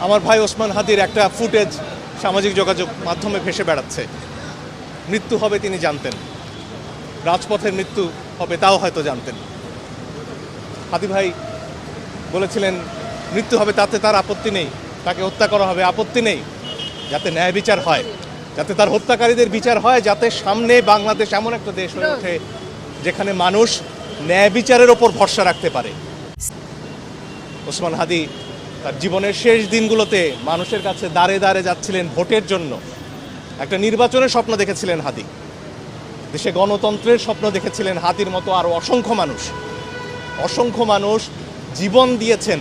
আমার ভাই ওসমান হাদির একটা ফুটেজ সামাজিক যোগাযোগ মাধ্যমে ভেসে বেড়াচ্ছে। মৃত্যু হবে তিনি জানতেন, রাজপথের মৃত্যু হবে তাও হয়তো জানতেন। হাদি ভাই বলেছিলেন মৃত্যু হবে তাতে তার আপত্তি নেই, তাকে হত্যা করা হবে আপত্তি নেই, যাতে ন্যায় বিচার হয়, যাতে তার হত্যাকারীদের বিচার হয়, যাতে সামনে বাংলাদেশ এমন একটা দেশ হয়ে ওঠে যেখানে মানুষ ন্যায় বিচারের ওপর ভরসা রাখতে পারে। ওসমান হাদি তার জীবনের শেষ দিনগুলোতে মানুষের কাছে দাঁড়ে দাঁড়ে যাচ্ছিলেন ভোটের জন্য। একটা নির্বাচনের স্বপ্ন দেখেছিলেন হাদি, দেশে গণতন্ত্রের স্বপ্ন দেখেছিলেন হাদির মতো আরও অসংখ্য মানুষ জীবন দিয়েছেন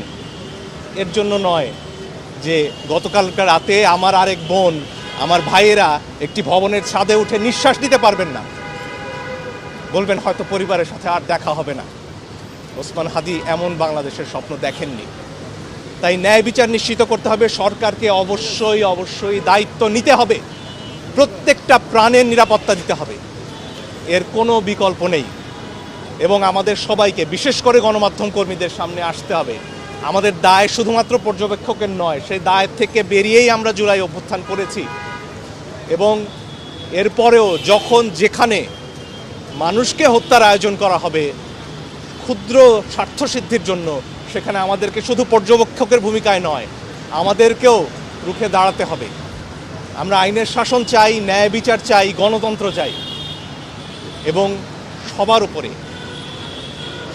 এর জন্য নয় যে গতকালকার রাতে আমার আরেক বোন, আমার ভাইয়েরা একটি ভবনের ছাদে উঠে নিঃশ্বাস নিতে পারবেন না, বলবেন হয়তো পরিবারের সাথে আর দেখা হবে না। ওসমান হাদি এমন বাংলাদেশের স্বপ্ন দেখেননি। তাই ন্যায় বিচার নিশ্চিত করতে হবে, সরকারকে অবশ্যই দায়িত্ব নিতে হবে, প্রত্যেকটা প্রাণের নিরাপত্তা দিতে হবে, এর কোনো বিকল্প নেই। এবং আমাদের সবাইকে, বিশেষ করে গণমাধ্যম কর্মীদের সামনে আসতে হবে। আমাদের দায় শুধুমাত্র পর্যবেক্ষকের নয়, সেই দায় থেকে বেরিয়েই আমরা জুলাই অভ্যুত্থান করেছি। এবং এরপরেও যখন যেখানে মানুষকে হত্যার আয়োজন করা হবে ক্ষুদ্র স্বার্থসিদ্ধির জন্য, সেখানে আমাদেরকে শুধু পর্যবেক্ষকের ভূমিকায় নয়, আমাদেরকেও রুখে দাঁড়াতে হবে। আমরা আইনের শাসন চাই, ন্যায় বিচার চাই, গণতন্ত্র চাই, এবং সবার উপরে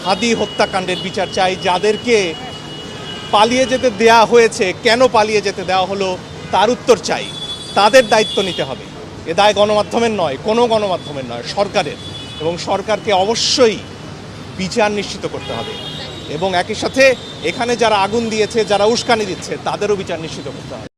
হাদি হত্যাকাণ্ডের বিচার চাই। যাদেরকে পালিয়ে যেতে দেয়া হয়েছে, কেন পালিয়ে যেতে দেওয়া হলো তার উত্তর চাই। তাদের দায়িত্ব নিতে হবে। এ দায় গণমাধ্যমের নয়, কোনো গণমাধ্যমের নয়, সরকারের। এবং সরকারকে অবশ্যই বিচার নিশ্চিত করতে হবে। এবং একই সাথে এখানে যারা আগুন দিয়েছে, যারা উস্কানি দিচ্ছে, তাদেরও বিচার নিশ্চিত করতে হবে।